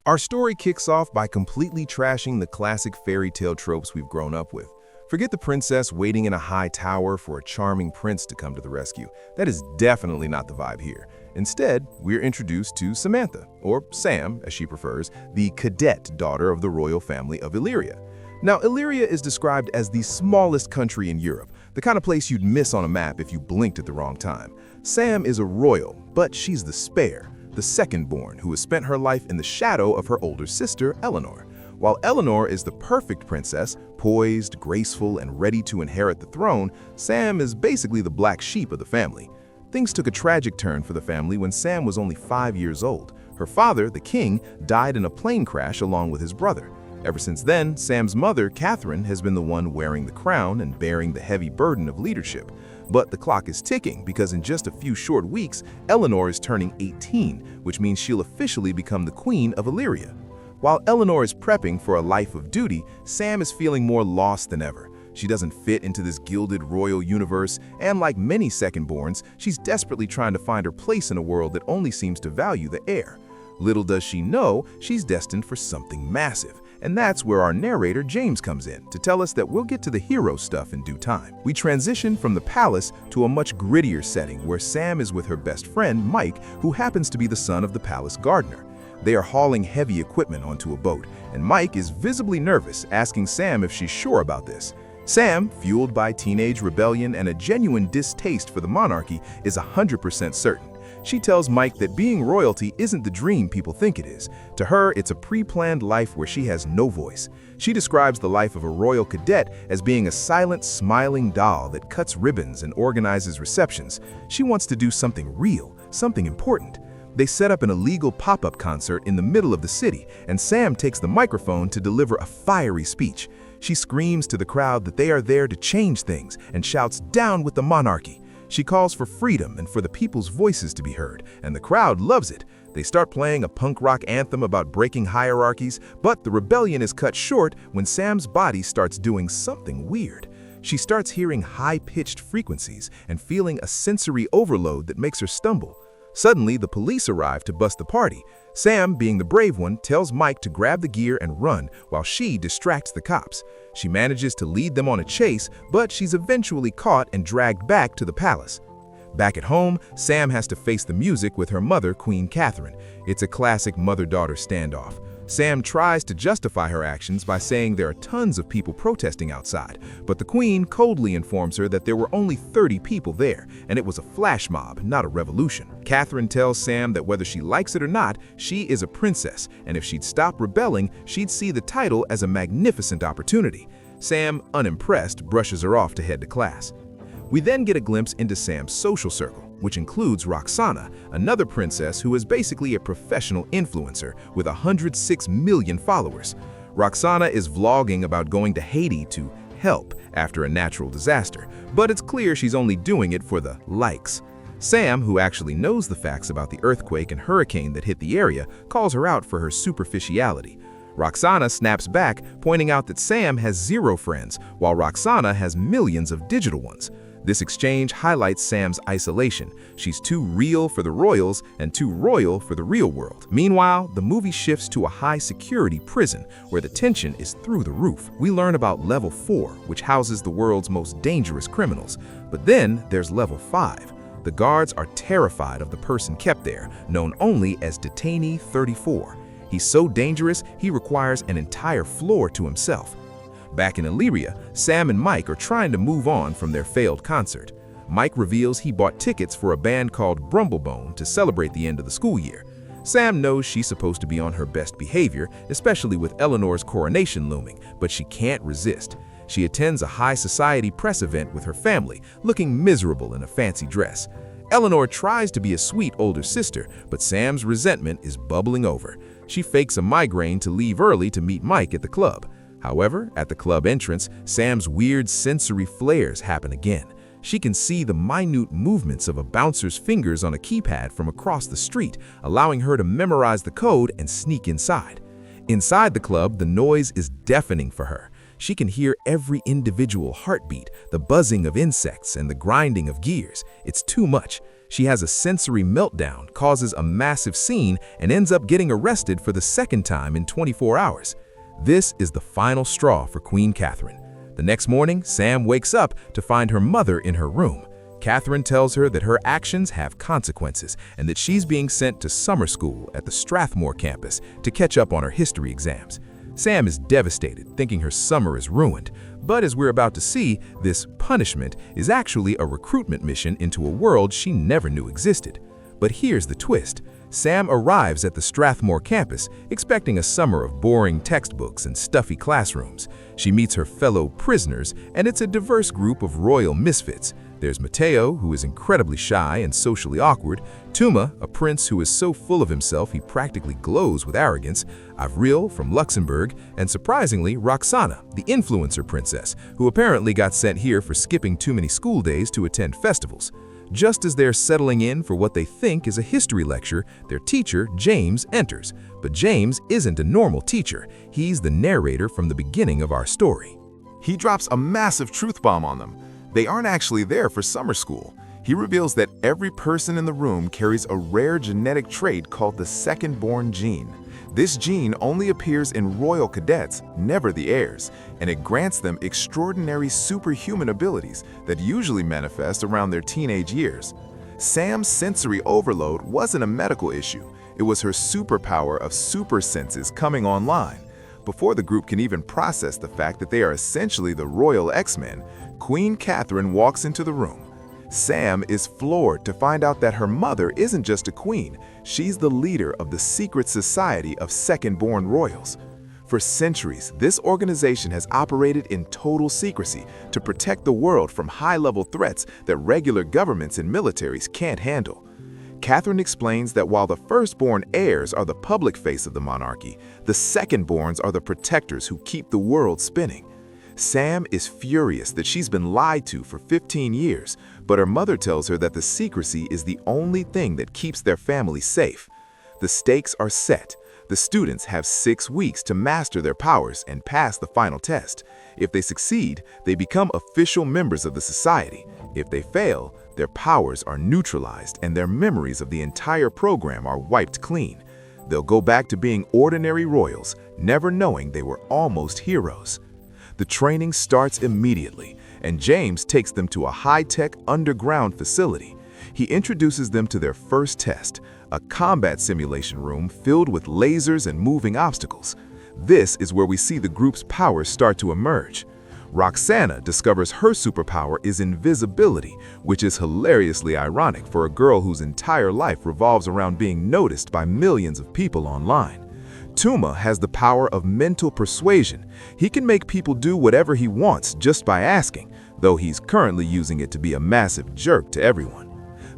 Our story kicks off by completely trashing the classic fairy tale tropes we've grown up with. Forget the princess waiting in a high tower for a charming prince to come to the rescue. That is definitely not the vibe here. Instead, we're introduced to Samantha, or Sam as she prefers, the cadet daughter of the royal family of Illyria. Now, Illyria is described as the smallest country in Europe, the kind of place you'd miss on a map if you blinked at the wrong time. Sam is a royal, but she's the spare, the second-born who has spent her life in the shadow of her older sister, Eleanor. While Eleanor is the perfect princess, poised, graceful, and ready to inherit the throne, Sam is basically the black sheep of the family. Things took a tragic turn for the family when Sam was only 5 years old. Her father, the king, died in a plane crash along with his brother. Ever since then, Sam's mother, Catherine, has been the one wearing the crown and bearing the heavy burden of leadership. But the clock is ticking because in just a few short weeks, Eleanor is turning 18, which means she'll officially become the queen of Illyria. While Eleanor is prepping for a life of duty, Sam is feeling more lost than ever. She doesn't fit into this gilded royal universe, and like many second-borns, she's desperately trying to find her place in a world that only seems to value the heir. Little does she know, she's destined for something massive. And that's where our narrator James comes in to tell us that we'll get to the hero stuff in due time. We transition from the palace to a much grittier setting where Sam is with her best friend, Mike, who happens to be the son of the palace gardener. They are hauling heavy equipment onto a boat, and Mike is visibly nervous, asking Sam if she's sure about this. Sam, fueled by teenage rebellion and a genuine distaste for the monarchy, is 100% certain. She tells Mike that being royalty isn't the dream people think it is. To her, it's a pre-planned life where she has no voice. She describes the life of a royal cadet as being a silent, smiling doll that cuts ribbons and organizes receptions. She wants to do something real, something important. They set up an illegal pop-up concert in the middle of the city, and Sam takes the microphone to deliver a fiery speech. She screams to the crowd that they are there to change things and shouts, "Down with the monarchy!" She calls for freedom and for the people's voices to be heard, and the crowd loves it. They start playing a punk rock anthem about breaking hierarchies, but the rebellion is cut short when Sam's body starts doing something weird. She starts hearing high-pitched frequencies and feeling a sensory overload that makes her stumble. Suddenly, the police arrive to bust the party. Sam, being the brave one, tells Mike to grab the gear and run while she distracts the cops. She manages to lead them on a chase, but she's eventually caught and dragged back to the palace. Back at home, Sam has to face the music with her mother, Queen Catherine. It's a classic mother-daughter standoff. Sam tries to justify her actions by saying there are tons of people protesting outside, but the Queen coldly informs her that there were only 30 people there, and it was a flash mob, not a revolution. Catherine tells Sam that whether she likes it or not, she is a princess, and if she'd stop rebelling, she'd see the title as a magnificent opportunity. Sam, unimpressed, brushes her off to head to class. We then get a glimpse into Sam's social circle, which includes Roxana, another princess who is basically a professional influencer with 106 million followers. Roxana is vlogging about going to Haiti to help after a natural disaster, but it's clear she's only doing it for the likes. Sam, who actually knows the facts about the earthquake and hurricane that hit the area, calls her out for her superficiality. Roxana snaps back, pointing out that Sam has 0 friends, while Roxana has millions of digital ones. This exchange highlights Sam's isolation. She's too real for the royals and too royal for the real world. Meanwhile, the movie shifts to a high-security prison where the tension is through the roof. We learn about Level 4, which houses the world's most dangerous criminals. But then there's Level 5. The guards are terrified of the person kept there, known only as Detainee 34. He's so dangerous, he requires an entire floor to himself. Back in Illyria, Sam and Mike are trying to move on from their failed concert. Mike reveals he bought tickets for a band called Brumblebone to celebrate the end of the school year. Sam knows she's supposed to be on her best behavior, especially with Eleanor's coronation looming, but she can't resist. She attends a high society press event with her family, looking miserable in a fancy dress. Eleanor tries to be a sweet older sister, but Sam's resentment is bubbling over. She fakes a migraine to leave early to meet Mike at the club. However, at the club entrance, Sam's weird sensory flares happen again. She can see the minute movements of a bouncer's fingers on a keypad from across the street, allowing her to memorize the code and sneak inside. Inside the club, the noise is deafening for her. She can hear every individual heartbeat, the buzzing of insects, and the grinding of gears. It's too much. She has a sensory meltdown, causes a massive scene, and ends up getting arrested for the second time in 24 hours. This is the final straw for Queen Catherine. The next morning, Sam wakes up to find her mother in her room. Catherine tells her that her actions have consequences and that she's being sent to summer school at the Strathmore campus to catch up on her history exams. Sam is devastated, thinking her summer is ruined. But as we're about to see, this punishment is actually a recruitment mission into a world she never knew existed. But here's the twist. Sam arrives at the Strathmore campus, expecting a summer of boring textbooks and stuffy classrooms. She meets her fellow prisoners, and it's a diverse group of royal misfits. There's Mateo, who is incredibly shy and socially awkward, Tuma, a prince who is so full of himself he practically glows with arrogance, Avril from Luxembourg, and surprisingly, Roxana, the influencer princess, who apparently got sent here for skipping too many school days to attend festivals. Just as they're settling in for what they think is a history lecture, their teacher, James, enters. But James isn't a normal teacher. He's the narrator from the beginning of our story. He drops a massive truth bomb on them. They aren't actually there for summer school. He reveals that every person in the room carries a rare genetic trait called the second-born gene. This gene only appears in royal cadets, never the heirs, and it grants them extraordinary superhuman abilities that usually manifest around their teenage years. Sam's sensory overload wasn't a medical issue. It was her superpower of super senses coming online. Before the group can even process the fact that they are essentially the royal X-Men, Queen Catherine walks into the room. Sam is floored to find out that her mother isn't just a queen, she's the leader of the secret society of second-born royals. For centuries, this organization has operated in total secrecy to protect the world from high-level threats that regular governments and militaries can't handle. Catherine explains that while the firstborn heirs are the public face of the monarchy, the secondborns are the protectors who keep the world spinning. Sam is furious that she's been lied to for 15 years, but her mother tells her that the secrecy is the only thing that keeps their family safe. The stakes are set. The students have 6 weeks to master their powers and pass the final test. If they succeed, they become official members of the society. If they fail, their powers are neutralized and their memories of the entire program are wiped clean. They'll go back to being ordinary royals, never knowing they were almost heroes. The training starts immediately, and James takes them to a high-tech underground facility. He introduces them to their first test, a combat simulation room filled with lasers and moving obstacles. This is where we see the group's powers start to emerge. Roxana discovers her superpower is invisibility, which is hilariously ironic for a girl whose entire life revolves around being noticed by millions of people online. Tuma has the power of mental persuasion. He can make people do whatever he wants just by asking, though he's currently using it to be a massive jerk to everyone.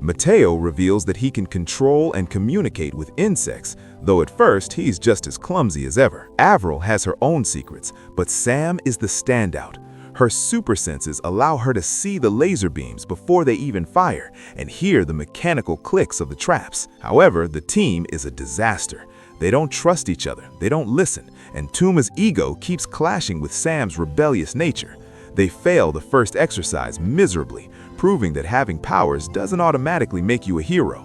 Mateo reveals that he can control and communicate with insects, though at first he's just as clumsy as ever. Avril has her own secrets, but Sam is the standout. Her super senses allow her to see the laser beams before they even fire and hear the mechanical clicks of the traps. However, the team is a disaster. They don't trust each other, they don't listen, and Tuma's ego keeps clashing with Sam's rebellious nature. They fail the first exercise miserably, proving that having powers doesn't automatically make you a hero.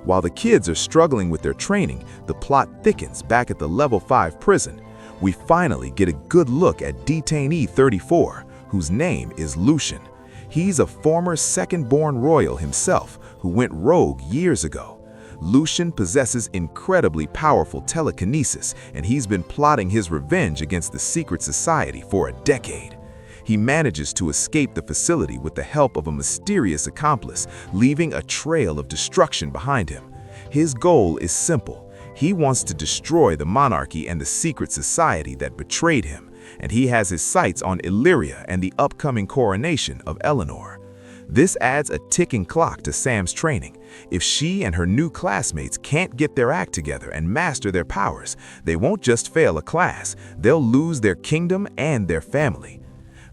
While the kids are struggling with their training, the plot thickens back at the Level 5 prison. We finally get a good look at Detainee 34, whose name is Lucian. He's a former second-born royal himself who went rogue years ago. Lucian possesses incredibly powerful telekinesis, and he's been plotting his revenge against the secret society for a decade. He manages to escape the facility with the help of a mysterious accomplice, leaving a trail of destruction behind him. His goal is simple. He wants to destroy the monarchy and the secret society that betrayed him, and he has his sights on Illyria and the upcoming coronation of Eleanor. This adds a ticking clock to Sam's training. If she and her new classmates can't get their act together and master their powers, they won't just fail a class, they'll lose their kingdom and their family.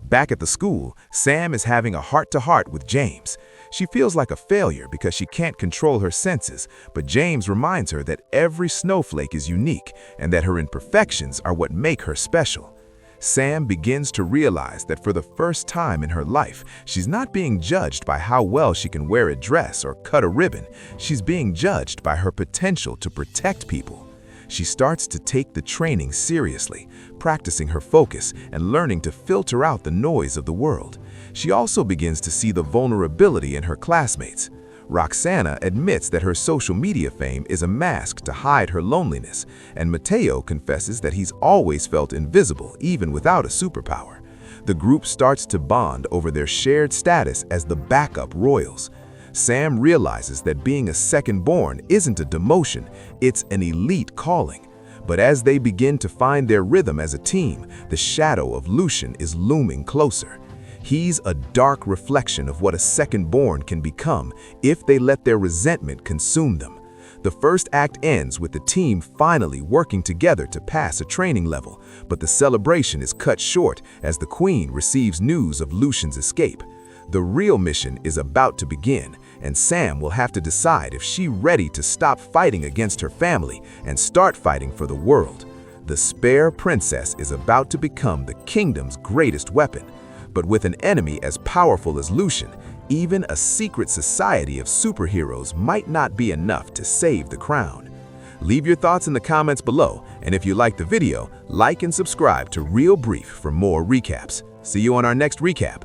Back at the school, Sam is having a heart-to-heart with James. She feels like a failure because she can't control her senses, but James reminds her that every snowflake is unique and that her imperfections are what make her special. Sam begins to realize that for the first time in her life, she's not being judged by how well she can wear a dress or cut a ribbon. She's being judged by her potential to protect people. She starts to take the training seriously, practicing her focus and learning to filter out the noise of the world. She also begins to see the vulnerability in her classmates. Roxana admits that her social media fame is a mask to hide her loneliness, and Mateo confesses that he's always felt invisible even without a superpower. The group starts to bond over their shared status as the backup royals. Sam realizes that being a second-born isn't a demotion, it's an elite calling. But as they begin to find their rhythm as a team, the shadow of Lucian is looming closer. He's a dark reflection of what a second-born can become if they let their resentment consume them. The first act ends with the team finally working together to pass a training level, but the celebration is cut short as the Queen receives news of Lucian's escape. The real mission is about to begin, and Sam will have to decide if she's ready to stop fighting against her family and start fighting for the world. The spare princess is about to become the kingdom's greatest weapon. But with an enemy as powerful as Lucian, even a secret society of superheroes might not be enough to save the crown. Leave your thoughts in the comments below, and if you liked the video, like and subscribe to Real Brief for more recaps. See you on our next recap.